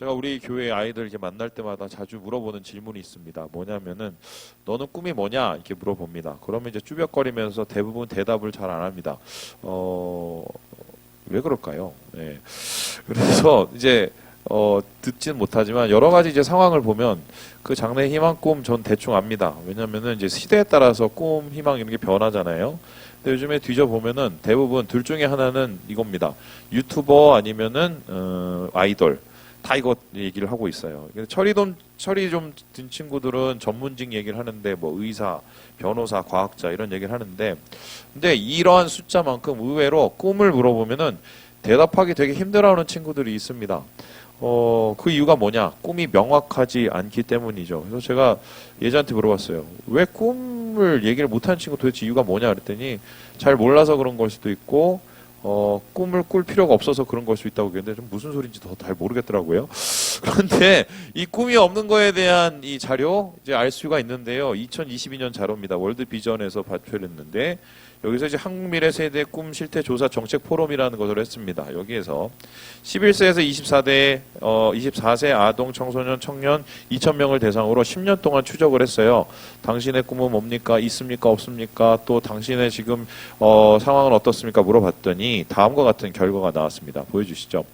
제가 우리 교회 아이들 이렇게 만날 때마다 자주 물어보는 질문이 있습니다. 뭐냐면은 너는 꿈이 뭐냐 이렇게 물어봅니다. 그러면 이제 쭈뼛거리면서 대부분 대답을 잘 안 합니다. 왜 그럴까요? 네. 그래서 이제 듣진 못하지만 여러 가지 이제 상황을 보면 그 장래 희망 꿈 전 대충 압니다. 왜냐면은 이제 시대에 따라서 꿈, 희망 이런 게 변하잖아요. 근데 요즘에 뒤져보면은 대부분 둘 중에 하나는 이겁니다. 유튜버 아니면은 아이돌. 다 이거 얘기를 하고 있어요. 철이 좀 든 친구들은 전문직 얘기를 하는데 뭐 의사, 변호사, 과학자 이런 얘기를 하는데 근데 이러한 숫자만큼 의외로 꿈을 물어보면은 대답하기 되게 힘들어하는 친구들이 있습니다. 그 이유가 뭐냐? 꿈이 명확하지 않기 때문이죠. 그래서 제가 예전한테 물어봤어요. 왜 꿈을 얘기를 못하는 친구 도대체 이유가 뭐냐? 그랬더니 잘 몰라서 그런 걸 수도 있고 꿈을 꿀 필요가 없어서 그런 걸 수 있다고 그랬는데 좀 무슨 소리인지 더 잘 모르겠더라고요. 그런데 이 꿈이 없는 거에 대한 이 자료 이제 알 수가 있는데요. 2022년 자료입니다. 월드 비전에서 발표를 했는데 여기서 이제 한국미래 세대 꿈 실태 조사 정책 포럼이라는 것을 했습니다. 여기에서 11세에서 24세 아동 청소년 청년 2,000명을 대상으로 10년 동안 추적을 했어요. 당신의 꿈은 뭡니까? 있습니까? 없습니까? 또 당신의 지금 상황은 어떻습니까? 물어봤더니 다음과 같은 결과가 나왔습니다. 보여주시죠.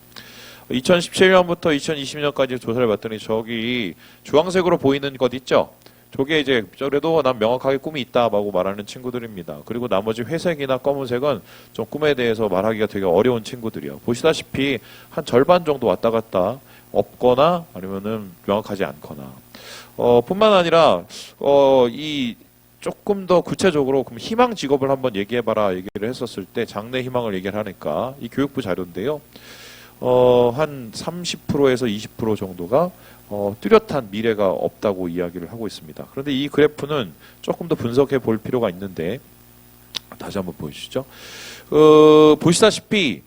2017년부터 2020년까지 조사를 봤더니 저기 주황색으로 보이는 것 있죠? 저게 이제 그래도 난 명확하게 꿈이 있다라고 말하는 친구들입니다. 그리고 나머지 회색이나 검은색은 좀 꿈에 대해서 말하기가 되게 어려운 친구들이요. 보시다시피 한 절반 정도 왔다 갔다 없거나 아니면은 명확하지 않거나. 뿐만 아니라 이 조금 더 구체적으로 그럼 희망 직업을 한번 얘기해봐라 얘기를 했었을 때 장래 희망을 얘기를 하니까 이 교육부 자료인데요. 한 30%에서 20% 정도가 뚜렷한 미래가 없다고 이야기를 하고 있습니다. 그런데 이 그래프는 조금 더 분석해 볼 필요가 있는데 다시 한번 보여주시죠. 보시다시피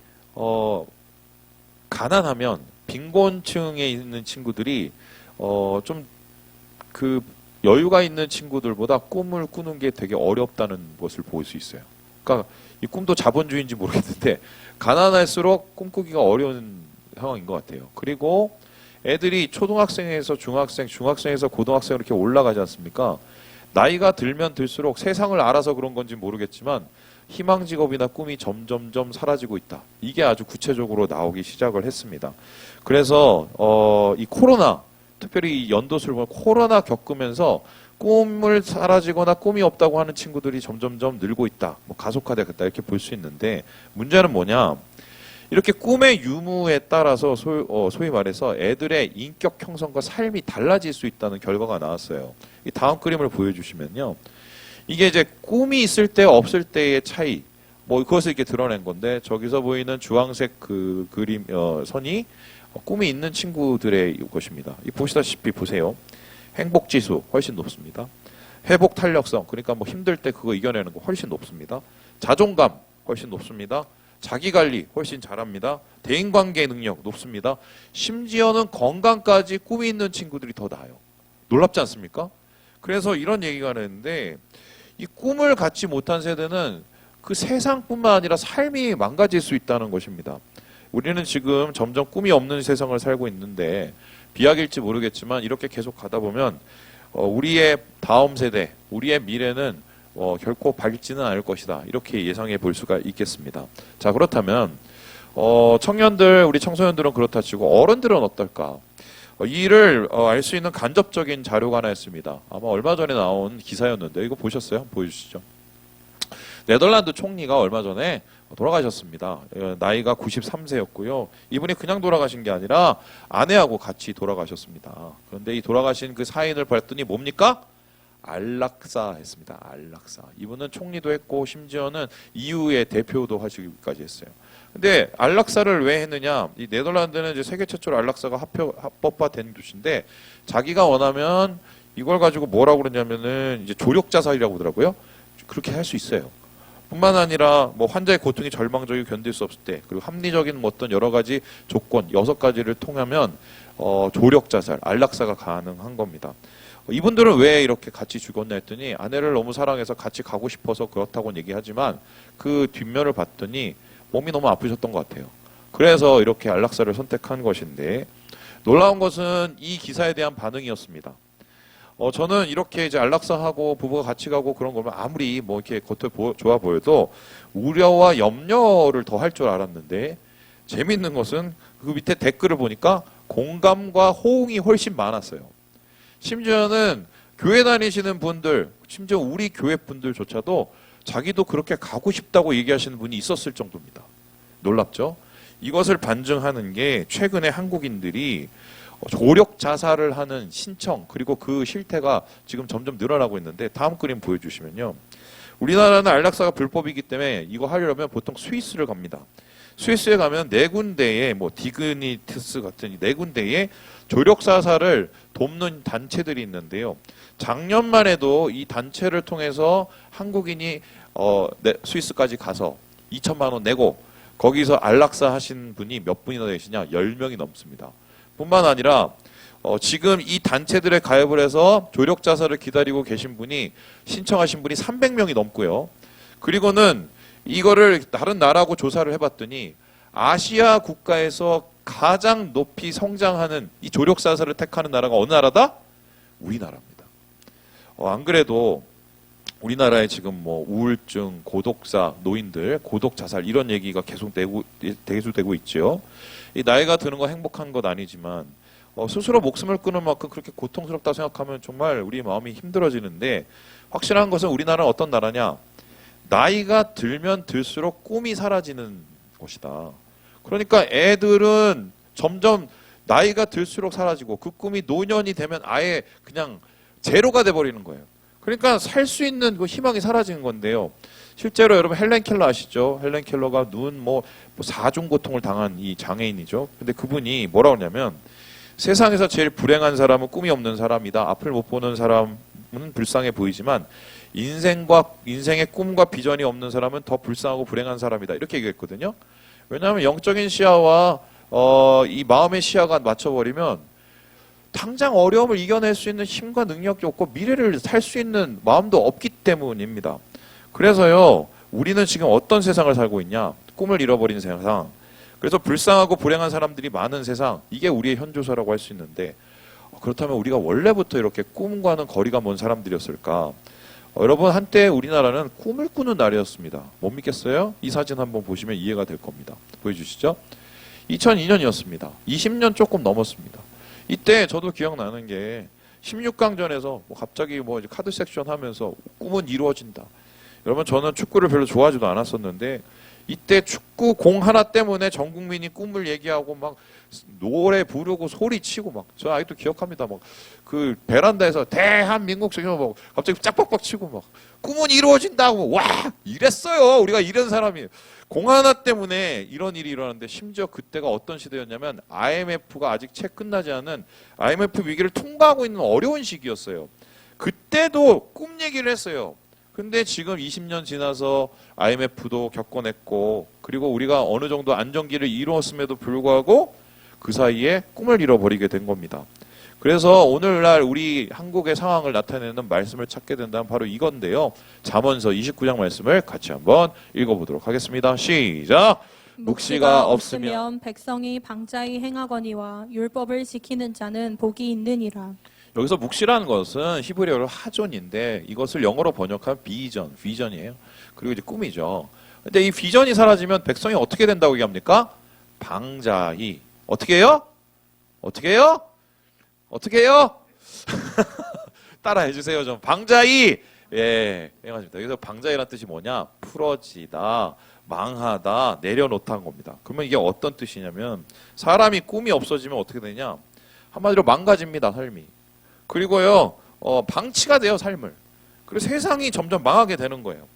가난하면 빈곤층에 있는 친구들이 좀 그 여유가 있는 친구들보다 꿈을 꾸는 게 되게 어렵다는 것을 볼 수 있어요. 그러니까 이 꿈도 자본주의인지 모르겠는데 가난할수록 꿈꾸기가 어려운 상황인 것 같아요. 그리고 애들이 초등학생에서 중학생, 중학생에서 고등학생 이렇게 올라가지 않습니까? 나이가 들면 들수록 세상을 알아서 그런 건지 모르겠지만 희망 직업이나 꿈이 점점점 사라지고 있다. 이게 아주 구체적으로 나오기 시작을 했습니다. 그래서 이 코로나, 특별히 이 연도수를 보면 코로나 겪으면서 꿈을 사라지거나 꿈이 없다고 하는 친구들이 점점점 늘고 있다. 뭐 가속화되겠다 이렇게 볼 수 있는데 문제는 뭐냐? 이렇게 꿈의 유무에 따라서 소위 말해서 애들의 인격 형성과 삶이 달라질 수 있다는 결과가 나왔어요. 이 다음 그림을 보여주시면요. 이게 이제 꿈이 있을 때 없을 때의 차이, 뭐 그것을 이렇게 드러낸 건데 저기서 보이는 주황색 그 그림 선이 꿈이 있는 친구들의 것입니다. 이 보시다시피 보세요. 행복지수 훨씬 높습니다. 회복 탄력성, 그러니까 뭐 힘들 때 그거 이겨내는 거 훨씬 높습니다. 자존감 훨씬 높습니다. 자기관리 훨씬 잘합니다. 대인관계 능력 높습니다. 심지어는 건강까지 꿈이 있는 친구들이 더 나아요. 놀랍지 않습니까? 그래서 이런 얘기가 나는데 이 꿈을 갖지 못한 세대는 그 세상뿐만 아니라 삶이 망가질 수 있다는 것입니다. 우리는 지금 점점 꿈이 없는 세상을 살고 있는데 비약일지 모르겠지만 이렇게 계속 가다 보면 우리의 다음 세대, 우리의 미래는 결코 밝지는 않을 것이다. 이렇게 예상해 볼 수가 있겠습니다. 자, 그렇다면 청년들, 우리 청소년들은 그렇다 치고 어른들은 어떨까? 이를 알 수 있는 간접적인 자료가 하나 있습니다. 아마 얼마 전에 나온 기사였는데 이거 보셨어요? 보여주시죠. 네덜란드 총리가 얼마 전에 돌아가셨습니다. 나이가 93세였고요. 이분이 그냥 돌아가신 게 아니라 아내하고 같이 돌아가셨습니다. 그런데 이 돌아가신 그 사인을 봤더니 뭡니까? 안락사 했습니다. 안락사. 이분은 총리도 했고 심지어는 EU의 대표도 하시기까지 했어요. 근데 안락사를 왜 했느냐? 이 네덜란드는 이제 세계 최초로 안락사가 합법화된 도시인데 자기가 원하면 이걸 가지고 뭐라고 그러냐면은 이제 조력자살이라고 그러더라고요. 그렇게 할 수 있어요. 뿐만 아니라 뭐 환자의 고통이 절망적이고 견딜 수 없을 때 그리고 합리적인 뭐 어떤 여러 가지 조건 6가지를 통하면 조력자살, 안락사가 가능한 겁니다. 이분들은 왜 이렇게 같이 죽었나 했더니 아내를 너무 사랑해서 같이 가고 싶어서 그렇다고는 얘기하지만 그 뒷면을 봤더니 몸이 너무 아프셨던 것 같아요. 그래서 이렇게 안락사를 선택한 것인데 놀라운 것은 이 기사에 대한 반응이었습니다. 저는 이렇게 이제 안락사하고 부부가 같이 가고 그런 거면 아무리 뭐 이렇게 겉에 좋아 보여도 우려와 염려를 더 할 줄 알았는데 재미있는 것은 그 밑에 댓글을 보니까 공감과 호응이 훨씬 많았어요. 심지어는 교회 다니시는 분들, 심지어 우리 교회 분들조차도 자기도 그렇게 가고 싶다고 얘기하시는 분이 있었을 정도입니다. 놀랍죠? 이것을 반증하는 게 최근에 한국인들이 조력 자살을 하는 신청 그리고 그 실태가 지금 점점 늘어나고 있는데 다음 그림 보여주시면요. 우리나라는 안락사가 불법이기 때문에 이거 하려면 보통 스위스를 갑니다. 스위스에 가면 네 군데에 뭐 디그니투스 같은 네 군데에 조력 자살을 돕는 단체들이 있는데요. 작년만 해도 이 단체를 통해서 한국인이 스위스까지 가서 2천만 원 내고 거기서 안락사 하신 분이 몇 분이나 되시냐? 10명이 넘습니다. 뿐만 아니라 지금 이 단체들에 가입을 해서 조력 자살을 기다리고 계신 분이 신청하신 분이 300명이 넘고요. 그리고는 이거를 다른 나라하고 조사를 해봤더니 아시아 국가에서 가장 높이 성장하는 이 조력 자살을 택하는 나라가 어느 나라다? 우리나라입니다. 안 그래도 우리나라에 지금 뭐 우울증, 고독사, 노인들, 고독 자살 이런 얘기가 계속 대두되고 있죠. 이 나이가 드는 거 행복한 것 아니지만 스스로 목숨을 끊을 만큼 그렇게 고통스럽다 생각하면 정말 우리 마음이 힘들어지는데 확실한 것은 우리나라는 어떤 나라냐? 나이가 들면 들수록 꿈이 사라지는 곳이다. 그러니까 애들은 점점 나이가 들수록 사라지고 그 꿈이 노년이 되면 아예 그냥 제로가 돼버리는 거예요. 그러니까 살 수 있는 그 희망이 사라지는 건데요. 실제로 여러분 헬렌 켈러 아시죠? 헬렌 켈러가 눈 뭐 4중 고통을 당한 이 장애인이죠. 근데 그분이 뭐라고 하냐면 세상에서 제일 불행한 사람은 꿈이 없는 사람이다. 앞을 못 보는 사람은 불쌍해 보이지만 인생의 꿈과 비전이 없는 사람은 더 불쌍하고 불행한 사람이다. 이렇게 얘기했거든요. 왜냐하면 영적인 시야와 이 마음의 시야가 맞춰버리면 당장 어려움을 이겨낼 수 있는 힘과 능력이 없고 미래를 살 수 있는 마음도 없기 때문입니다. 그래서요, 우리는 지금 어떤 세상을 살고 있냐? 꿈을 잃어버린 세상. 그래서 불쌍하고 불행한 사람들이 많은 세상. 이게 우리의 현조사라고 할 수 있는데 그렇다면 우리가 원래부터 이렇게 꿈과는 거리가 먼 사람들이었을까? 여러분 한때 우리나라는 꿈을 꾸는 날이었습니다. 못 믿겠어요? 이 사진 한번 보시면 이해가 될 겁니다. 보여주시죠? 2002년이었습니다. 20년 조금 넘었습니다. 이때 저도 기억나는 게 16강전에서 뭐 갑자기 뭐 카드 섹션 하면서 꿈은 이루어진다. 여러분 저는 축구를 별로 좋아하지도 않았었는데 이때 축구 공 하나 때문에 전 국민이 꿈을 얘기하고 막 노래 부르고 소리치고 막 저 아직도 기억합니다. 막 그 베란다에서 대한민국 저기 막 갑자기 짝박박 치고 막 꿈은 이루어진다고 와 이랬어요. 우리가 이런 사람이 공 하나 때문에 이런 일이 일어났는데 심지어 그때가 어떤 시대였냐면 IMF가 아직 채 끝나지 않은 IMF 위기를 통과하고 있는 어려운 시기였어요. 그때도 꿈 얘기를 했어요. 근데 지금 20년 지나서 IMF도 겪어냈고 그리고 우리가 어느 정도 안정기를 이루었음에도 불구하고 그 사이에 꿈을 잃어버리게 된 겁니다. 그래서 오늘날 우리 한국의 상황을 나타내는 말씀을 찾게 된다면 바로 이건데요. 잠언서 29장 말씀을 같이 한번 읽어보도록 하겠습니다. 시작! 묵시가 없으면 백성이 방자히 행하거니와 율법을 지키는 자는 복이 있느니라. 여기서 묵시라는 것은 히브리어로 하존인데 이것을 영어로 번역하면 비전이에요. 그리고 이제 꿈이죠. 근데 이 비전이 사라지면 백성이 어떻게 된다고 얘기합니까? 방자히. 어떻게 해요? 어떻게 해요? 어떻게 해요? 따라 해주세요 좀. 방자히. 예, 해가지고 여기서 방자히란 뜻이 뭐냐? 풀어지다, 망하다, 내려놓다는 겁니다. 그러면 이게 어떤 뜻이냐면 사람이 꿈이 없어지면 어떻게 되냐? 한마디로 망가집니다, 삶이. 그리고요, 방치가 돼요, 삶을. 그리고 세상이 점점 망하게 되는 거예요.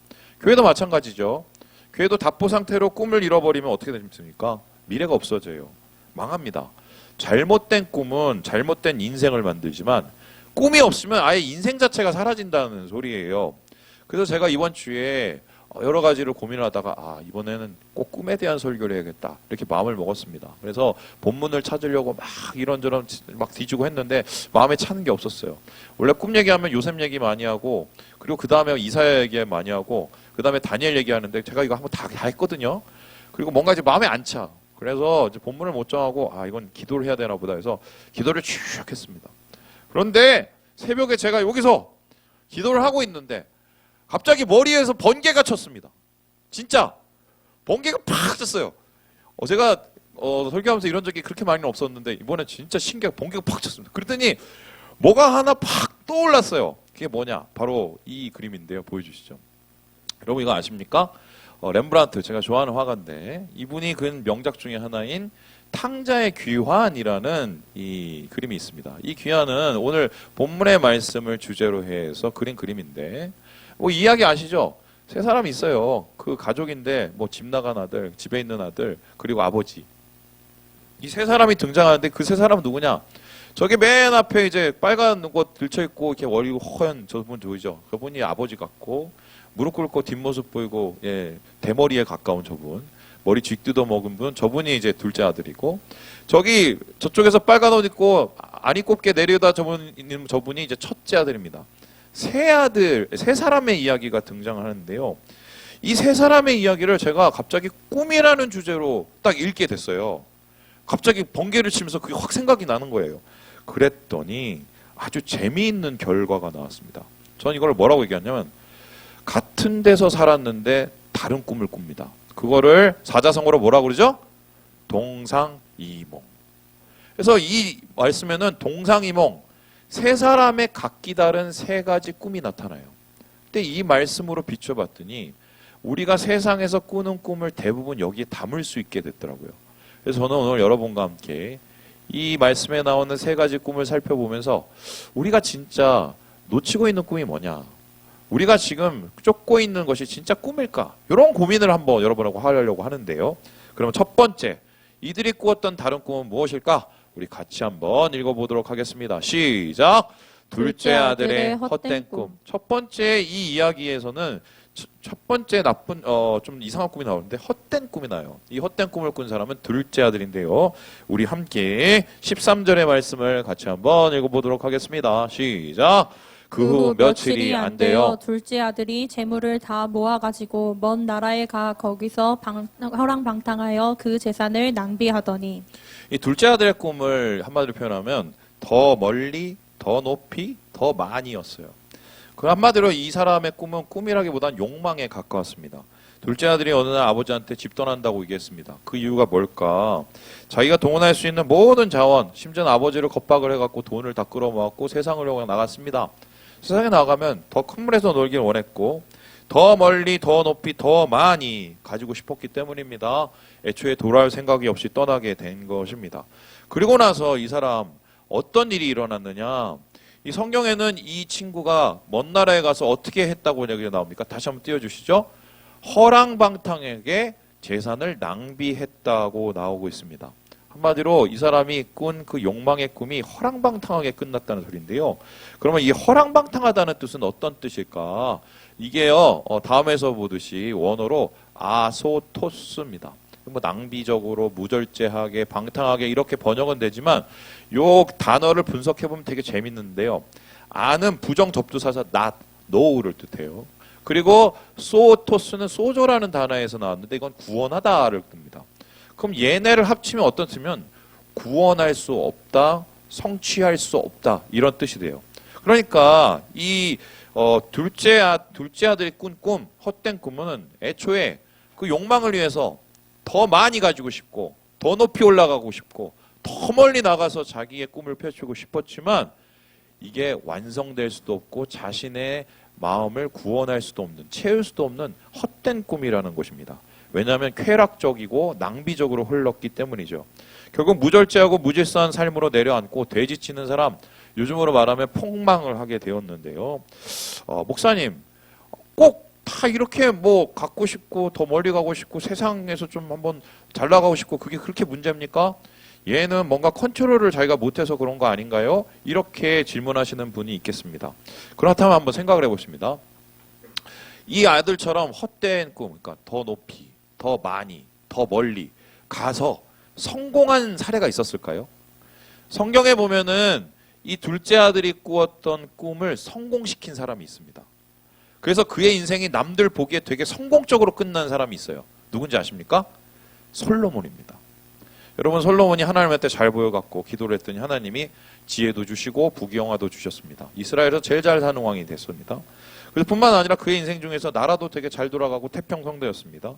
교회도 마찬가지죠. 교회도 답보 상태로 꿈을 잃어버리면 어떻게 됩니까? 미래가 없어져요. 망합니다. 잘못된 꿈은 잘못된 인생을 만들지만 꿈이 없으면 아예 인생 자체가 사라진다는 소리예요. 그래서 제가 이번 주에 여러 가지를 고민을 하다가 이번에는 꼭 꿈에 대한 설교를 해야겠다 이렇게 마음을 먹었습니다. 그래서 본문을 찾으려고 막 이런저런 막 뒤지고 했는데 마음에 차는 게 없었어요. 원래 꿈 얘기하면 요셉 얘기 많이 하고 그리고 그 다음에 이사야 얘기 많이 하고 그 다음에 다니엘 얘기하는데 제가 이거 한번 다 했거든요. 그리고 뭔가 이제 마음에 안 차. 그래서 이제 본문을 못 정하고 이건 기도를 해야 되나 보다 해서 기도를 쭉 했습니다. 그런데 새벽에 제가 여기서 기도를 하고 있는데 갑자기 머리에서 번개가 쳤습니다. 진짜 번개가 팍 쳤어요. 제가 설교하면서 이런 적이 그렇게 많이는 없었는데 이번에 진짜 신기하게 번개가 팍 쳤습니다. 그랬더니 뭐가 하나 팍 떠올랐어요. 그게 뭐냐? 바로 이 그림인데요. 보여주시죠. 여러분 이거 아십니까? 렘브란트, 제가 좋아하는 화가인데 이분이 그린 명작 중에 하나인 탕자의 귀환이라는 이 그림이 있습니다. 이 귀환은 오늘 본문의 말씀을 주제로 해서 그린 그림인데 이야기 아시죠? 세 사람이 있어요. 그 가족인데 집 나간 아들, 집에 있는 아들, 그리고 아버지. 이 세 사람이 등장하는데 그 세 사람은 누구냐? 저기 맨 앞에 이제 빨간 옷 들쳐있고 이렇게 머리 허연 저분 보이죠? 저분이 아버지 같고 무릎 꿇고 뒷모습 보이고 대머리에 가까운 저분, 머리 쥐 뜯어 먹은 분, 저분이 이제 둘째 아들이고 저쪽에서 빨간 옷 입고 안 입곱게 내려다 저분이 이제 첫째 아들입니다. 세 사람의 이야기가 등장하는데요. 이 세 사람의 이야기를 제가 갑자기 꿈이라는 주제로 딱 읽게 됐어요. 갑자기 번개를 치면서 그게 확 생각이 나는 거예요. 그랬더니 아주 재미있는 결과가 나왔습니다. 전 이걸 뭐라고 얘기하냐면 같은 데서 살았는데 다른 꿈을 꿉니다. 그거를 사자성어로 뭐라고 그러죠? 동상이몽. 그래서 이 말씀에는 동상이몽, 세 사람의 각기 다른 세 가지 꿈이 나타나요. 근데 이 말씀으로 비춰봤더니 우리가 세상에서 꾸는 꿈을 대부분 여기에 담을 수 있게 됐더라고요. 그래서 저는 오늘 여러분과 함께 이 말씀에 나오는 세 가지 꿈을 살펴보면서 우리가 진짜 놓치고 있는 꿈이 뭐냐? 우리가 지금 쫓고 있는 것이 진짜 꿈일까? 이런 고민을 한번 여러분하고 하려고 하는데요. 그러면 첫 번째, 이들이 꾸었던 다른 꿈은 무엇일까? 우리 같이 한번 읽어보도록 하겠습니다. 시작! 둘째 아들의 헛된 꿈. 첫 번째 이 이야기에서는 첫 번째 좀 이상한 꿈이 나오는데 헛된 꿈이 나요. 이 헛된 꿈을 꾼 사람은 둘째 아들인데요. 우리 함께 13절의 말씀을 같이 한번 읽어보도록 하겠습니다. 시작! 그 후 며칠이 안 되어 둘째 아들이 재물을 다 모아가지고 먼 나라에 가 거기서 허랑방탕하여 그 재산을 낭비하더니. 이 둘째 아들의 꿈을 한마디로 표현하면 더 멀리, 더 높이, 더 많이였어요. 그 한마디로 이 사람의 꿈은 꿈이라기보단 욕망에 가까웠습니다. 둘째 아들이 어느 날 아버지한테 집 떠난다고 얘기했습니다. 그 이유가 뭘까? 자기가 동원할 수 있는 모든 자원, 심지어 아버지를 겁박을 해갖고 돈을 다 끌어모았고 세상을 향해 나갔습니다. 세상에 나가면 더 큰 물에서 놀길 원했고 더 멀리, 더 높이, 더 많이 가지고 싶었기 때문입니다. 애초에 돌아올 생각이 없이 떠나게 된 것입니다. 그리고 나서 이 사람 어떤 일이 일어났느냐? 이 성경에는 이 친구가 먼 나라에 가서 어떻게 했다고 얘기가 나옵니까? 다시 한번 띄워주시죠. 허랑방탕에게 재산을 낭비했다고 나오고 있습니다. 한마디로 이 사람이 꾼 그 욕망의 꿈이 허랑방탕하게 끝났다는 소리인데요. 그러면 이 허랑방탕하다는 뜻은 어떤 뜻일까? 이게요, 다음에서 보듯이 원어로 아소토스입니다. 낭비적으로, 무절제하게, 방탕하게 이렇게 번역은 되지만 요 단어를 분석해보면 되게 재밌는데요. 아는 부정 접두사사 not, no를 뜻해요. 그리고 소토스는 소조라는 단어에서 나왔는데 이건 구원하다를 뜻입니다. 그럼 얘네를 합치면 어떤 뜻이면 구원할 수 없다, 성취할 수 없다 이런 뜻이 돼요. 그러니까 이 둘째 아들이 꾼 꿈, 헛된 꿈은 애초에 그 욕망을 위해서 더 많이 가지고 싶고 더 높이 올라가고 싶고 더 멀리 나가서 자기의 꿈을 펼치고 싶었지만 이게 완성될 수도 없고 자신의 마음을 구원할 수도 없는, 채울 수도 없는 헛된 꿈이라는 것입니다. 왜냐하면 쾌락적이고 낭비적으로 흘렀기 때문이죠. 결국 무절제하고 무질서한 삶으로 내려앉고 돼지치는 사람, 요즘으로 말하면 폭망을 하게 되었는데요. 목사님, 꼭 다 이렇게 갖고 싶고 더 멀리 가고 싶고 세상에서 좀 한번 잘 나가고 싶고 그게 그렇게 문제입니까? 얘는 뭔가 컨트롤을 자기가 못해서 그런 거 아닌가요? 이렇게 질문하시는 분이 있겠습니다. 그렇다면 한번 생각을 해보십니다. 이 아들처럼 헛된 꿈, 그러니까 더 높이, 더 많이, 더 멀리 가서 성공한 사례가 있었을까요? 성경에 보면은 이 둘째 아들이 꾸었던 꿈을 성공시킨 사람이 있습니다. 그래서 그의 인생이 남들 보기에 되게 성공적으로 끝난 사람이 있어요. 누군지 아십니까? 솔로몬입니다. 여러분 솔로몬이 하나님한테 잘 보여갖고 기도를 했더니 하나님이 지혜도 주시고 부귀영화도 주셨습니다. 이스라엘에서 제일 잘 사는 왕이 됐습니다. 그래서 뿐만 아니라 그의 인생 중에서 나라도 되게 잘 돌아가고 태평성대였습니다.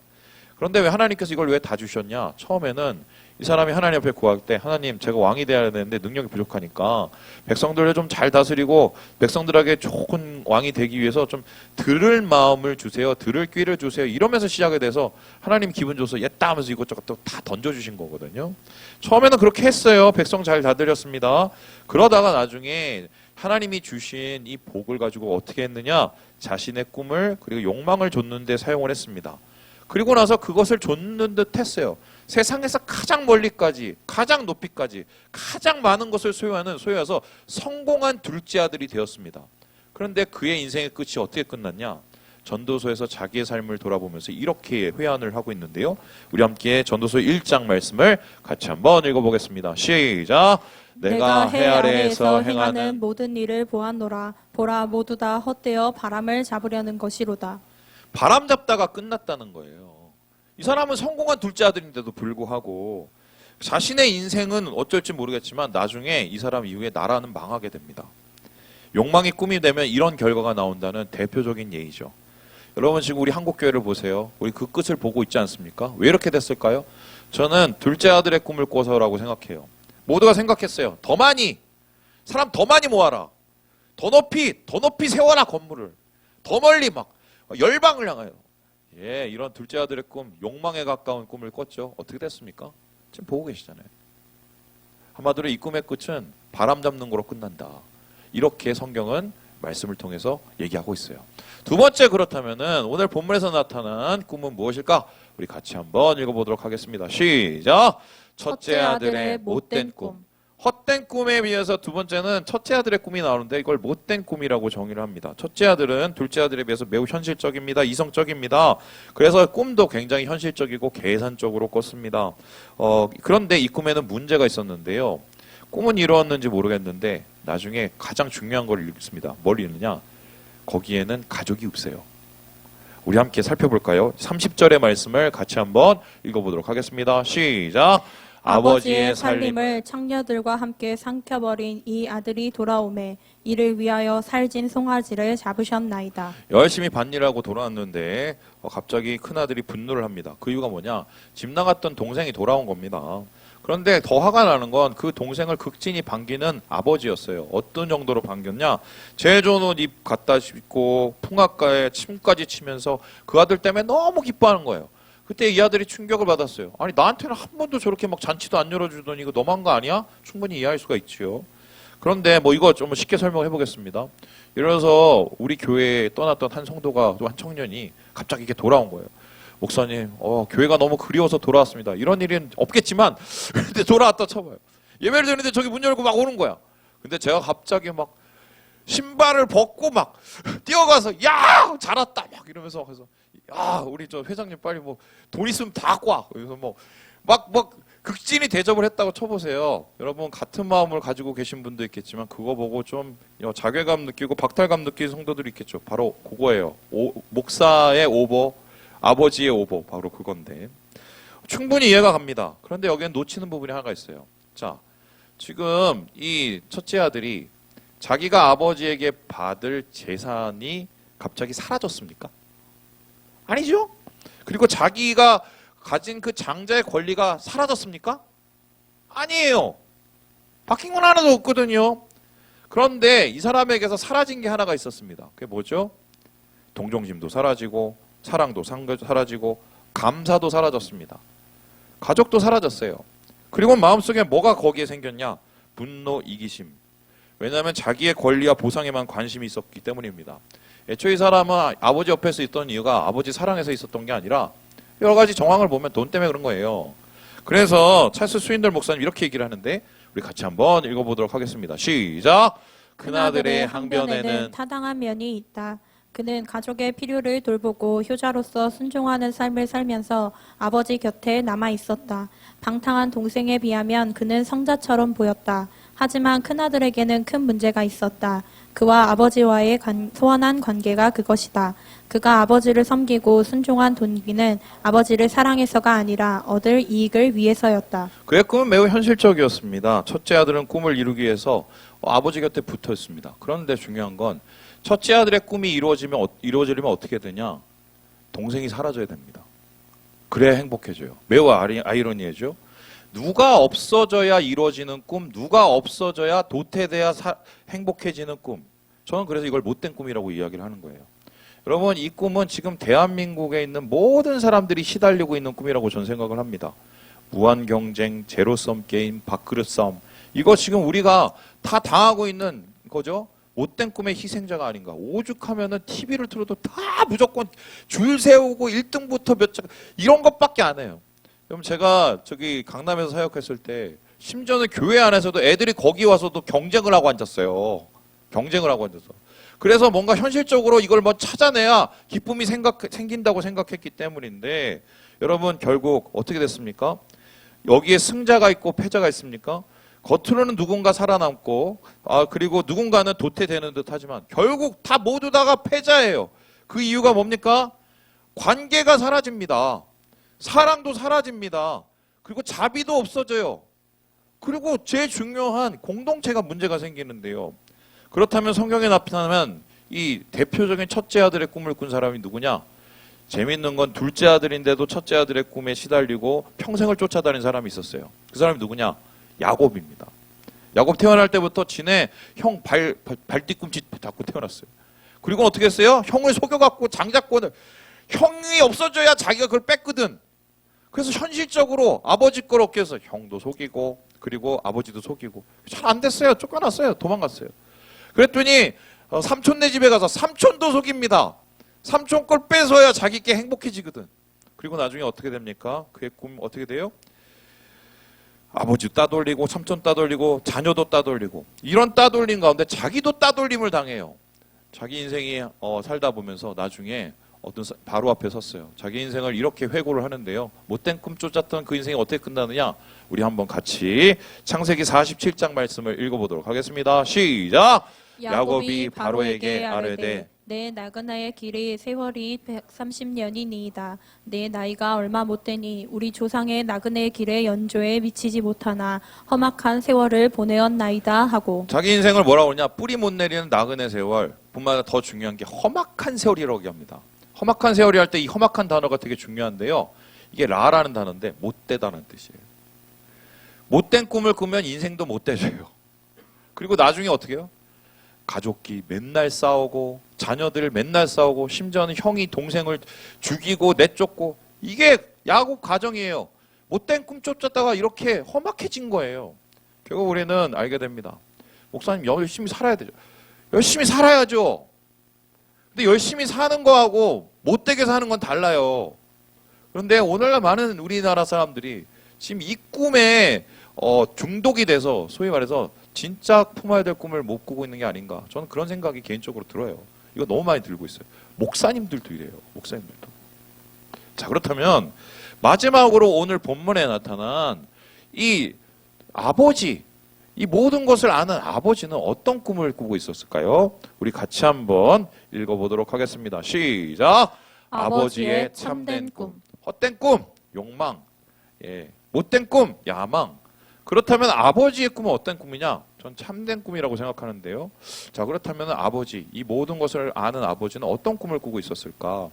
그런데 왜 하나님께서 이걸 왜 다 주셨냐? 처음에는 이 사람이 하나님 앞에 구할 때 하나님 제가 왕이 되어야 되는데 능력이 부족하니까 백성들을 좀 잘 다스리고 백성들에게 좋은 왕이 되기 위해서 좀 들을 마음을 주세요. 들을 귀를 주세요. 이러면서 시작이 돼서 하나님 기분 줘서 옛다 하면서 이것저것 다 던져주신 거거든요. 처음에는 그렇게 했어요. 백성 잘 다스렸습니다. 그러다가 나중에 하나님이 주신 이 복을 가지고 어떻게 했느냐? 자신의 꿈을 그리고 욕망을 줬는데 사용을 했습니다. 그리고 나서 그것을 줬는 듯 했어요. 세상에서 가장 멀리까지, 가장 높이까지, 가장 많은 것을 소유해서 성공한 둘째 아들이 되었습니다. 그런데 그의 인생의 끝이 어떻게 끝났냐? 전도서에서 자기의 삶을 돌아보면서 이렇게 회한을 하고 있는데요. 우리 함께 전도서 1장 말씀을 같이 한번 읽어보겠습니다. 시작! 내가 해 아래에서 행하는 모든 일을 보았노라. 보라, 모두 다 헛되어 바람을 잡으려는 것이로다. 바람 잡다가 끝났다는 거예요. 이 사람은 성공한 둘째 아들인데도 불구하고 자신의 인생은 어쩔지 모르겠지만 나중에 이 사람 이후에 나라는 망하게 됩니다. 욕망이 꿈이 되면 이런 결과가 나온다는 대표적인 예이죠. 여러분 지금 우리 한국교회를 보세요. 우리 그 끝을 보고 있지 않습니까? 왜 이렇게 됐을까요? 저는 둘째 아들의 꿈을 꿔서라고 생각해요. 모두가 생각했어요. 더 많이, 사람 더 많이 모아라. 더 높이 세워라 건물을. 더 멀리 막 열방을 향하여. 예, 이런 둘째 아들의 꿈, 욕망에 가까운 꿈을 꿨죠. 어떻게 됐습니까? 지금 보고 계시잖아요. 한마디로 이 꿈의 끝은 바람 잡는 거로 끝난다. 이렇게 성경은 말씀을 통해서 얘기하고 있어요. 두 번째 그렇다면은 오늘 본문에서 나타난 꿈은 무엇일까? 우리 같이 한번 읽어보도록 하겠습니다. 시작! 첫째 아들의 못된 꿈. 헛된 꿈에 비해서 두 번째는 첫째 아들의 꿈이 나오는데 이걸 못된 꿈이라고 정의를 합니다. 첫째 아들은 둘째 아들에 비해서 매우 현실적입니다. 이성적입니다. 그래서 꿈도 굉장히 현실적이고 계산적으로 꿨습니다. 그런데 이 꿈에는 문제가 있었는데요. 꿈은 이루었는지 모르겠는데 나중에 가장 중요한 걸 읽습니다. 뭘 읽느냐? 거기에는 가족이 없어요. 우리 함께 살펴볼까요? 30절의 말씀을 같이 한번 읽어보도록 하겠습니다. 시작! 아버지의 살림을 창녀들과 함께 삼켜버린 이 아들이 돌아오매 이를 위하여 살진 송아지를 잡으셨나이다. 열심히 밭일하고 돌아왔는데 갑자기 큰아들이 분노를 합니다. 그 이유가 뭐냐? 집 나갔던 동생이 돌아온 겁니다. 그런데 더 화가 나는 건 그 동생을 극진히 반기는 아버지였어요. 어떤 정도로 반겼냐? 제일 좋은 옷 입 갖다 입고 풍악가에 침까지 치면서 그 아들 때문에 너무 기뻐하는 거예요. 그때 이 아들이 충격을 받았어요. 아니 나한테는 한 번도 저렇게 막 잔치도 안 열어주더니 이거 너무한 거 아니야? 충분히 이해할 수가 있지요. 그런데 뭐 이거 좀 쉽게 설명해 보겠습니다. 예를 들어서 우리 교회에 떠났던 한 성도가 또 한 청년이 갑자기 이렇게 돌아온 거예요. 목사님, 교회가 너무 그리워서 돌아왔습니다. 이런 일은 없겠지만 근데 돌아왔다 쳐봐요. 예배를 드리는데 저기 문 열고 막 오는 거야. 근데 제가 갑자기 막 신발을 벗고 막 뛰어가서 야 잘 왔다 막 이러면서 해서 야 우리 저 회장님 빨리 뭐 돈 있으면 다 꽈. 그래서 뭐 막 극진히 대접을 했다고 쳐보세요. 여러분 같은 마음을 가지고 계신 분도 있겠지만 그거 보고 좀 자괴감 느끼고 박탈감 느끼는 성도들이 있겠죠. 바로 그거예요. 목사의 오버, 아버지의 오버, 바로 그건데 충분히 이해가 갑니다. 그런데 여기엔 놓치는 부분이 하나가 있어요. 자, 지금 이 첫째 아들이 자기가 아버지에게 받을 재산이 갑자기 사라졌습니까? 아니죠. 그리고 자기가 가진 그 장자의 권리가 사라졌습니까? 아니에요. 바뀐 건 하나도 없거든요. 그런데 이 사람에게서 사라진 게 하나가 있었습니다. 그게 뭐죠? 동정심도 사라지고 사랑도 사라지고 감사도 사라졌습니다. 가족도 사라졌어요. 그리고 마음속에 뭐가 거기에 생겼냐? 분노, 이기심. 왜냐하면 자기의 권리와 보상에만 관심이 있었기 때문입니다. 애초에 이 사람은 아버지 옆에서 있던 이유가 아버지 사랑에서 있었던 게 아니라 여러 가지 정황을 보면 돈 때문에 그런 거예요. 그래서 찰스 스윈들 목사님 이렇게 얘기를 하는데 우리 같이 한번 읽어보도록 하겠습니다. 시작! 큰아들의 항변에는 타당한 면이 있다. 그는 가족의 필요를 돌보고 효자로서 순종하는 삶을 살면서 아버지 곁에 남아 있었다. 방탕한 동생에 비하면 그는 성자처럼 보였다. 하지만 큰아들에게는 큰 문제가 있었다. 그와 아버지와의 소원한 관계가 그것이다. 그가 아버지를 섬기고 순종한 동기는 아버지를 사랑해서가 아니라 얻을 이익을 위해서였다. 그의 꿈은 매우 현실적이었습니다. 첫째 아들은 꿈을 이루기 위해서 아버지 곁에 붙어 있습니다. 그런데 중요한 건 첫째 아들의 꿈이 이루어지려면 어떻게 되냐? 동생이 사라져야 됩니다. 그래야 행복해져요. 매우 아이러니하죠. 누가 없어져야 이루어지는 꿈, 누가 없어져야 도태돼야 행복해지는 꿈. 저는 그래서 이걸 못된 꿈이라고 이야기를 하는 거예요. 여러분, 이 꿈은 지금 대한민국에 있는 모든 사람들이 시달리고 있는 꿈이라고 저는 생각을 합니다. 무한 경쟁, 제로섬 게임, 밥그릇 싸움. 이거 지금 우리가 다 당하고 있는 거죠. 못된 꿈의 희생자가 아닌가. 오죽하면은 TV를 틀어도 다 무조건 줄 세우고 1등부터 몇 장 이런 것밖에 안 해요. 그럼 제가 저기 강남에서 사역했을 때 심지어는 교회 안에서도 애들이 거기 와서도 경쟁을 하고 앉았어요. 경쟁을 하고 앉아서. 그래서 뭔가 현실적으로 이걸 뭐 찾아내야 기쁨이 생긴다고 생각했기 때문인데 여러분 결국 어떻게 됐습니까? 여기에 승자가 있고 패자가 있습니까? 겉으로는 누군가 살아남고 그리고 누군가는 도태되는 듯 하지만 결국 다 모두 다가 패자예요. 그 이유가 뭡니까? 관계가 사라집니다. 사랑도 사라집니다. 그리고 자비도 없어져요. 그리고 제일 중요한 공동체가 문제가 생기는데요. 그렇다면 성경에 나타나면 이 대표적인 첫째 아들의 꿈을 꾼 사람이 누구냐? 재밌는 건 둘째 아들인데도 첫째 아들의 꿈에 시달리고 평생을 쫓아다닌 사람이 있었어요. 그 사람이 누구냐? 야곱입니다. 야곱 태어날 때부터 지네 형 발뒤꿈치 잡고 태어났어요. 그리고 어떻게 했어요? 형을 속여갖고 장자권을 형이 없어져야 자기가 그걸 뺐거든. 그래서 현실적으로 아버지 걸 얻기 위해서 형도 속이고 그리고 아버지도 속이고 잘 안 됐어요. 쫓겨났어요. 도망갔어요. 그랬더니 삼촌네 집에 가서 삼촌도 속입니다. 삼촌 걸 뺏어야 자기께 행복해지거든. 그리고 나중에 어떻게 됩니까? 그의 꿈 어떻게 돼요? 아버지도 따돌리고 삼촌 따돌리고 자녀도 따돌리고 이런 따돌림 가운데 자기도 따돌림을 당해요. 자기 인생이 살다 보면서 나중에 바로 앞에 섰어요. 자기 인생을 이렇게 회고를 하는데요. 못된 꿈 쫓았던 그 인생이 어떻게 끝나느냐? 우리 한번 같이 창세기 47장 말씀을 읽어보도록 하겠습니다. 시작! 야곱이 바로에게 아뢰되 내 나그네의 길이 세월이 130년이니이다. 내 나이가 얼마 못되니 우리 조상의 나그네 길의 연조에 미치지 못하나 험악한 세월을 보내었나이다 하고 자기 인생을 뭐라고 그러냐? 뿌리 못 내리는 나그네 세월 뿐만 아니라 더 중요한 게 험악한 세월이라고 합니다. 험악한 세월이 할 때 이 험악한 단어가 되게 중요한데요. 이게 라라는 단어인데 못되다는 뜻이에요. 못된 꿈을 꾸면 인생도 못되져요. 그리고 나중에 어떻게 해요? 가족끼리 맨날 싸우고 자녀들 맨날 싸우고 심지어는 형이 동생을 죽이고 내쫓고 이게 야곱 가정이에요. 못된 꿈 쫓았다가 이렇게 험악해진 거예요. 결국 우리는 알게 됩니다. 목사님 열심히 살아야 되죠. 열심히 살아야죠. 근데 열심히 사는 거하고 못되게 사는 건 달라요. 그런데 오늘날 많은 우리나라 사람들이 지금 이 꿈에 중독이 돼서 소위 말해서 진짜 품어야 될 꿈을 못 꾸고 있는 게 아닌가. 저는 그런 생각이 개인적으로 들어요. 이거 너무 많이 들고 있어요. 목사님들도 이래요. 목사님들도. 자, 그렇다면 마지막으로 오늘 본문에 나타난 이 아버지, 이 모든 것을 아는 아버지는 어떤 꿈을 꾸고 있었을까요? 우리 같이 한번 읽어보도록 하겠습니다. 시작! 아버지의 참된 꿈. 헛된 꿈, 욕망. 못된 꿈, 야망. 그렇다면 아버지의 꿈은 어떤 꿈이냐? 전 참된 꿈이라고 생각하는데요. 자, 그렇다면 아버지, 이 모든 것을 아는 아버지는 어떤 꿈을 꾸고 있었을까?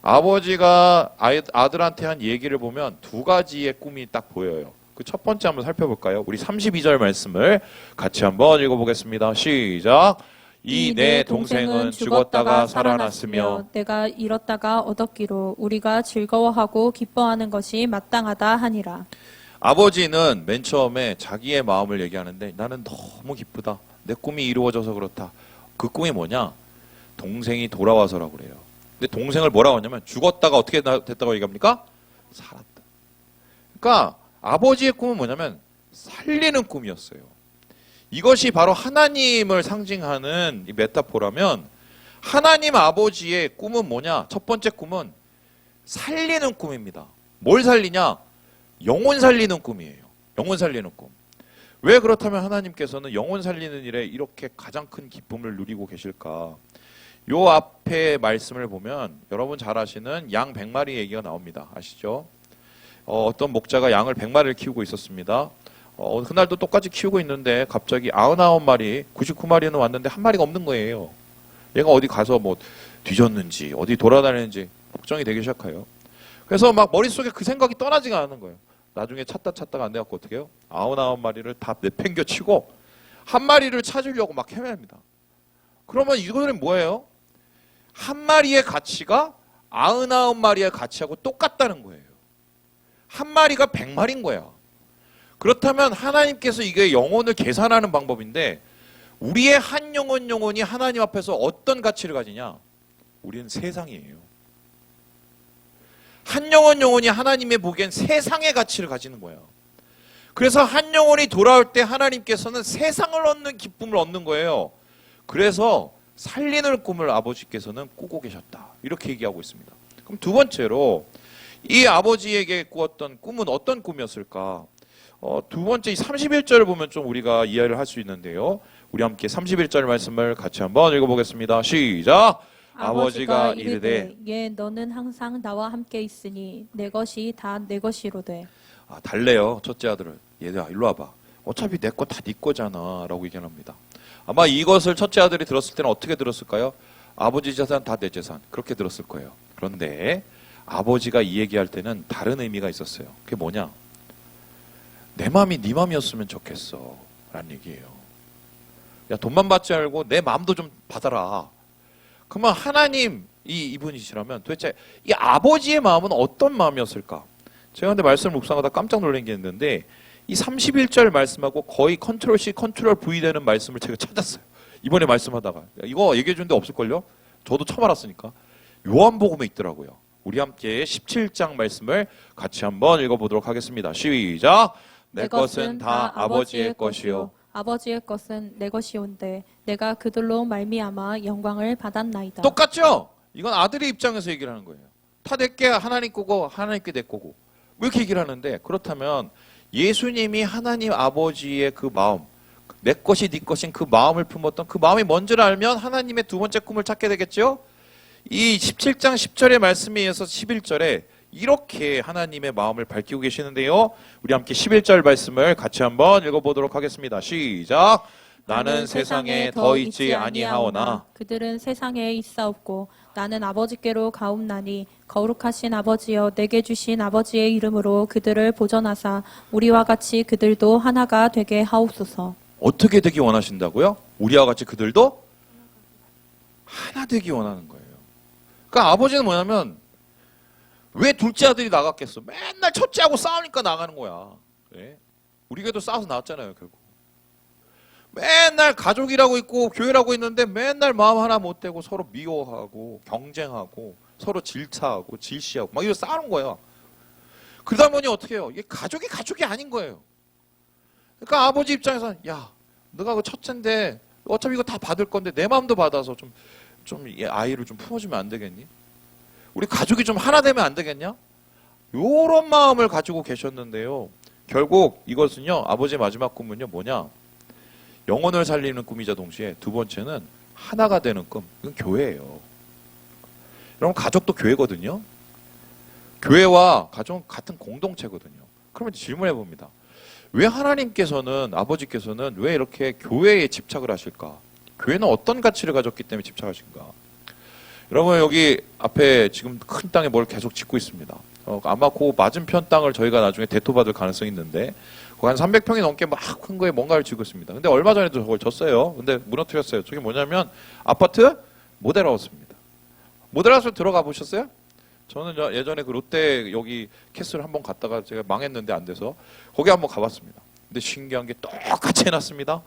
아버지가 아들한테 한 얘기를 보면 두 가지의 꿈이 딱 보여요. 그 첫 번째 한번 살펴볼까요? 우리 32절 말씀을 같이 한번 읽어보겠습니다. 시작! 이 내 동생은 죽었다가 살아났으며 내가 잃었다가 얻었기로 우리가 즐거워하고 기뻐하는 것이 마땅하다 하니라. 아버지는 맨 처음에 자기의 마음을 얘기하는데 나는 너무 기쁘다. 내 꿈이 이루어져서 그렇다. 그 꿈이 뭐냐? 동생이 돌아와서라고 그래요. 근데 동생을 뭐라고 하냐면 죽었다가 어떻게 됐다고 얘기합니까? 살았다. 그러니까 아버지의 꿈은 뭐냐면 살리는 꿈이었어요. 이것이 바로 하나님을 상징하는 이 메타포라면 하나님 아버지의 꿈은 뭐냐? 첫 번째 꿈은 살리는 꿈입니다. 뭘 살리냐? 영혼 살리는 꿈이에요. 영혼 살리는 꿈. 왜 그렇다면 하나님께서는 영혼 살리는 일에 이렇게 가장 큰 기쁨을 누리고 계실까? 요 앞에 말씀을 보면 여러분 잘 아시는 양 100마리 얘기가 나옵니다. 아시죠? 어떤 목자가 양을 100마리를 키우고 있었습니다. 그날도 똑같이 키우고 있는데 갑자기 99마리, 99마리는 왔는데 한 마리가 없는 거예요. 얘가 어디 가서 뭐 뒤졌는지 어디 돌아다니는지 걱정이 되기 시작해요. 그래서 막 머릿속에 그 생각이 떠나지가 않는 거예요. 나중에 찾다가 안 돼갖고 어떻게 해요? 99마리를 다 내팽겨치고 한 마리를 찾으려고 막 헤맵니다. 그러면 이거는 뭐예요? 한 마리의 가치가 99마리의 가치하고 똑같다는 거예요. 한 마리가 100마리인 거야. 그렇다면 하나님께서 이게 영혼을 계산하는 방법인데 우리의 한 영혼이 하나님 앞에서 어떤 가치를 가지냐? 우리는 세상이에요. 한 영혼이 하나님의 보기엔 세상의 가치를 가지는 거야. 그래서 한 영혼이 돌아올 때 하나님께서는 세상을 얻는 기쁨을 얻는 거예요. 그래서 살리는 꿈을 아버지께서는 꾸고 계셨다. 이렇게 얘기하고 있습니다. 그럼 두 번째로 이 아버지에게 꾸었던 꿈은 어떤 꿈이었을까? 두 번째 이 31절을 보면 좀 우리가 이해를 할 수 있는데요. 우리 함께 31절 말씀을 같이 한번 읽어보겠습니다. 시작! 아버지가 이르되 예 너는 항상 나와 함께 있으니 내 것이 다 내 것이로되. 달래요. 첫째 아들을. 얘들아 일로 와봐. 어차피 내 거 다 네 거잖아 라고 얘기합니다. 아마 이것을 첫째 아들이 들었을 때는 어떻게 들었을까요? 아버지 재산 다 내 재산 그렇게 들었을 거예요. 그런데 아버지가 이 얘기할 때는 다른 의미가 있었어요. 그게 뭐냐? 내 마음이 네 마음이었으면 좋겠어 라는 얘기예요. 야 돈만 받지 말고 내 마음도 좀 받아라. 그러면 하나님 이분이시라면 도대체 이 아버지의 마음은 어떤 마음이었을까? 제가 근데 말씀을 묵상하다 깜짝 놀란 게 있는데 이 31절 말씀하고 거의 컨트롤 C 컨트롤 V 되는 말씀을 제가 찾았어요. 이번에 말씀하다가 이거 얘기해 준 데 없을걸요? 저도 처음 알았으니까 요한복음에 있더라고요. 우리 함께 17장 말씀을 같이 한번 읽어보도록 하겠습니다. 시작! 내 것은 다 아버지의 것이요 아버지의 것은 내 것이온데 내가 그들로 말미암아 영광을 받았나이다. 똑같죠? 이건 아들의 입장에서 얘기를 하는 거예요. 다 내게 하나님 거고 하나님께 내 거고 왜 이렇게 얘기를 하는데 그렇다면 예수님이 하나님 아버지의 그 마음 내 것이 네 것인 그 마음을 품었던 그 마음이 뭔지를 알면 하나님의 두 번째 꿈을 찾게 되겠죠? 이 17장 10절의 말씀에 의해서 11절에 이렇게 하나님의 마음을 밝히고 계시는데요. 우리 함께 11절 말씀을 같이 한번 읽어보도록 하겠습니다. 시작! 나는 세상에 더 있지 아니하오나 그들은 세상에 있사옵고 나는 아버지께로 가옵나니 거룩하신 아버지여 내게 주신 아버지의 이름으로 그들을 보전하사 우리와 같이 그들도 하나가 되게 하옵소서. 어떻게 되기 원하신다고요? 우리와 같이 그들도 하나 되기 원하는 거예요. 그러니까 아버지는 뭐냐면 왜 둘째 아들이 나갔겠어? 맨날 첫째하고 싸우니까 나가는 거야. 네? 우리 교회도 싸워서 나왔잖아요, 결국. 맨날 가족이라고 있고 교회라고 있는데 맨날 마음 하나 못 대고 서로 미워하고 경쟁하고 서로 질차하고 질시하고 막 이러고 싸우는 거야. 그러다 보니 어떻게 해요? 이게 가족이 아닌 거예요. 그러니까 아버지 입장에서는 야, 너가 그 첫째인데 어차피 이거 다 받을 건데 내 마음도 받아서 좀 이 아이를 좀 품어주면 안 되겠니? 우리 가족이 좀 하나 되면 안 되겠냐? 요런 마음을 가지고 계셨는데요. 결국 이것은요, 아버지의 마지막 꿈은요, 뭐냐? 영혼을 살리는 꿈이자 동시에 두 번째는 하나가 되는 꿈. 이건 교회예요. 여러분, 가족도 교회거든요. 교회와 가족은 같은 공동체거든요. 그러면 질문해 봅니다. 왜 하나님께서는, 아버지께서는 왜 이렇게 교회에 집착을 하실까? 교회는 어떤 가치를 가졌기 때문에 집착하신가? 여러분 여기 앞에 지금 큰 땅에 뭘 계속 짓고 있습니다. 아마 그 맞은편 땅을 저희가 나중에 대토받을 가능성이 있는데 거기 한 300평이 넘게 막 큰 거에 뭔가를 짓고 있습니다. 근데 얼마 전에도 저걸 졌어요. 근데 무너뜨렸어요. 저게 뭐냐면 아파트 모델하우스입니다. 모델하우스 들어가 보셨어요? 저는 예전에 그 롯데 여기 캐슬 한번 갔다가 제가 망했는데 안 돼서 거기 한번 가봤습니다. 근데 신기한 게 똑같이 해놨습니다.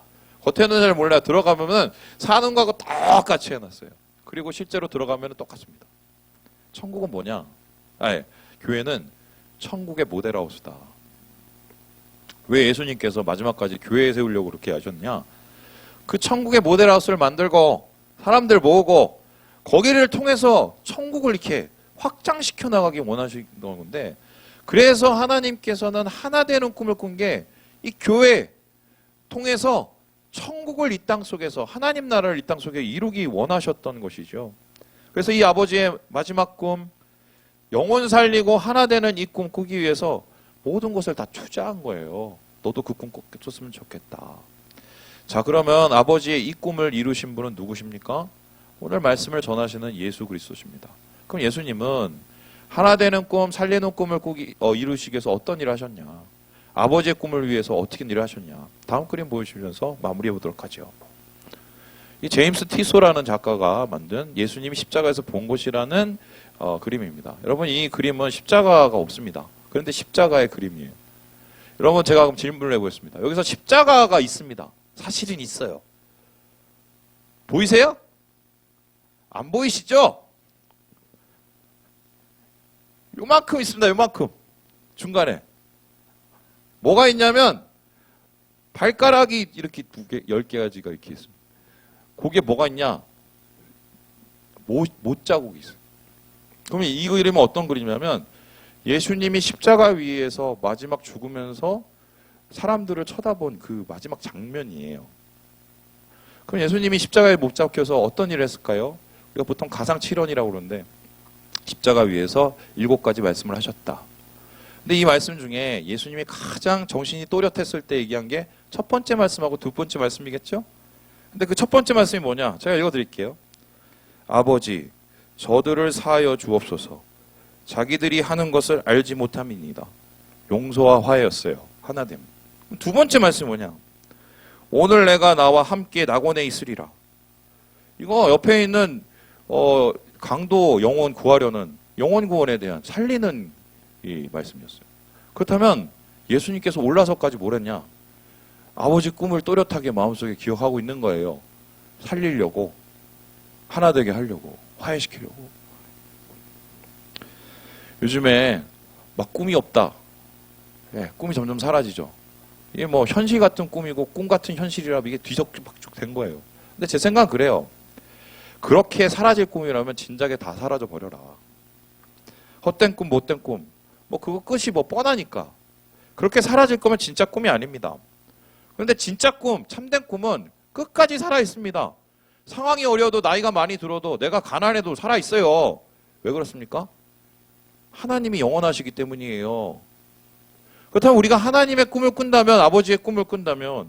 겉에는 잘 몰라요. 들어가면은 사는 거하고 똑같이 해놨어요. 그리고 실제로 들어가면 똑같습니다. 천국은 뭐냐? 교회는 천국의 모델하우스다. 왜 예수님께서 마지막까지 교회 세우려고 그렇게 하셨냐? 그 천국의 모델하우스를 만들고 사람들 모으고 거기를 통해서 천국을 이렇게 확장시켜 나가기 원하시는 건데 그래서 하나님께서는 하나 되는 꿈을 꾼 게 이 교회 통해서 천국을 이 땅 속에서 하나님 나라를 이 땅 속에 이루기 원하셨던 것이죠. 그래서 이 아버지의 마지막 꿈, 영혼 살리고 하나 되는 이 꿈 꾸기 위해서 모든 것을 다 투자한 거예요. 너도 그 꿈 꿨으면 좋겠다. 자, 그러면 아버지의 이 꿈을 이루신 분은 누구십니까? 오늘 말씀을 전하시는 예수 그리스도십니다. 그럼 예수님은 하나 되는 꿈, 살리는 꿈을 이루시기 위해서 어떤 일을 하셨냐? 아버지의 꿈을 위해서 어떻게 일을 하셨냐? 다음 그림 보여주시면서 마무리해 보도록 하죠. 이 제임스 티소라는 작가가 만든 예수님이 십자가에서 본 것이라는 그림입니다. 여러분, 이 그림은 십자가가 없습니다. 그런데 십자가의 그림이에요. 여러분, 제가 그럼 질문을 해보겠습니다. 여기서 십자가가 있습니다. 사실은 있어요. 보이세요? 안 보이시죠? 요만큼 있습니다. 요만큼. 중간에. 뭐가 있냐면 발가락이 이렇게 2개, 10개가지가 이렇게 있습니다. 거기에 뭐가 있냐? 못 자국이 있어요. 그러면 이 그림은 어떤 그림이냐면 예수님이 십자가 위에서 마지막 죽으면서 사람들을 쳐다본 그 마지막 장면이에요. 그럼 예수님이 십자가에 못 잡혀서 어떤 일을 했을까요? 우리가 보통 가상칠언이라고 그러는데 십자가 위에서 7가지 말씀을 하셨다. 근데 이 말씀 중에 예수님이 가장 정신이 또렷했을 때 얘기한 게 첫 번째 말씀하고 두 번째 말씀이겠죠? 근데 그 첫 번째 말씀이 뭐냐? 제가 읽어드릴게요. 아버지, 저들을 사하여 주옵소서. 자기들이 하는 것을 알지 못함이니이다. 용서와 화해였어요. 하나됨. 두 번째 말씀이 뭐냐? 오늘 내가 나와 함께 낙원에 있으리라. 이거 옆에 있는 강도 영혼 구하려는 영혼 구원에 대한 살리는 이 말씀이었어요. 그렇다면 예수님께서 올라서까지 뭘 했냐? 아버지 꿈을 또렷하게 마음속에 기억하고 있는 거예요. 살리려고, 하나 되게 하려고, 화해시키려고. 요즘에 막 꿈이 없다. 예, 꿈이 점점 사라지죠. 이게 뭐 현실 같은 꿈이고 꿈 같은 현실이라 이게 뒤적박죽 된 거예요. 근데 제 생각은 그래요. 그렇게 사라질 꿈이라면 진작에 다 사라져 버려라. 헛된 꿈, 못된 꿈. 뭐 그거 끝이 뭐 뻔하니까. 그렇게 사라질 거면 진짜 꿈이 아닙니다. 그런데 진짜 꿈, 참된 꿈은 끝까지 살아 있습니다. 상황이 어려워도 나이가 많이 들어도 내가 가난해도 살아 있어요. 왜 그렇습니까? 하나님이 영원하시기 때문이에요. 그렇다면 우리가 하나님의 꿈을 꾼다면, 아버지의 꿈을 꾼다면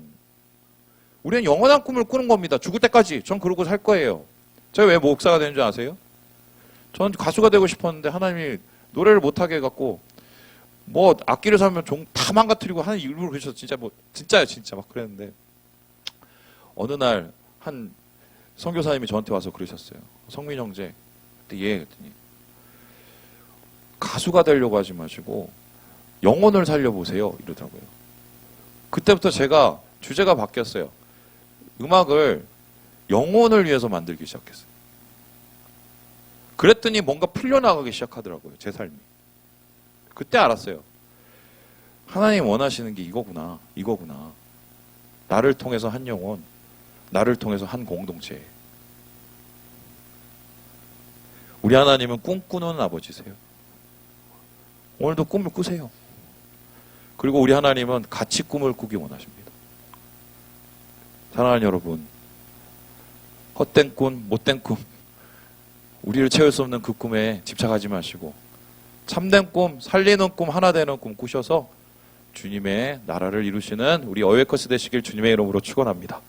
우리는 영원한 꿈을 꾸는 겁니다. 죽을 때까지. 전 그러고 살 거예요. 제가 왜 목사가 되는 줄 아세요? 전 가수가 되고 싶었는데 하나님이 노래를 못하게 해갖고 뭐 악기를 사면 다 망가뜨리고 하는 일부러 그러셔서 진짜요 진짜 막 그랬는데 어느 날 한 선교사님이 저한테 와서 그러셨어요. 성민 형제. 그때 그랬더니 가수가 되려고 하지 마시고 영혼을 살려보세요. 이러더라고요. 그때부터 제가 주제가 바뀌었어요. 음악을 영혼을 위해서 만들기 시작했어요. 그랬더니 뭔가 풀려나가기 시작하더라고요. 제 삶이. 그때 알았어요. 하나님 원하시는 게 이거구나. 이거구나. 나를 통해서 한 영혼, 나를 통해서 한 공동체. 우리 하나님은 꿈꾸는 아버지세요. 오늘도 꿈을 꾸세요. 그리고 우리 하나님은 같이 꿈을 꾸기 원하십니다. 사랑하는 여러분, 헛된 꿈, 못된 꿈, 우리를 채울 수 없는 그 꿈에 집착하지 마시고 참된 꿈, 살리는 꿈, 하나 되는 꿈 꾸셔서 주님의 나라를 이루시는 우리 어웨커스 되시길 주님의 이름으로 축원합니다.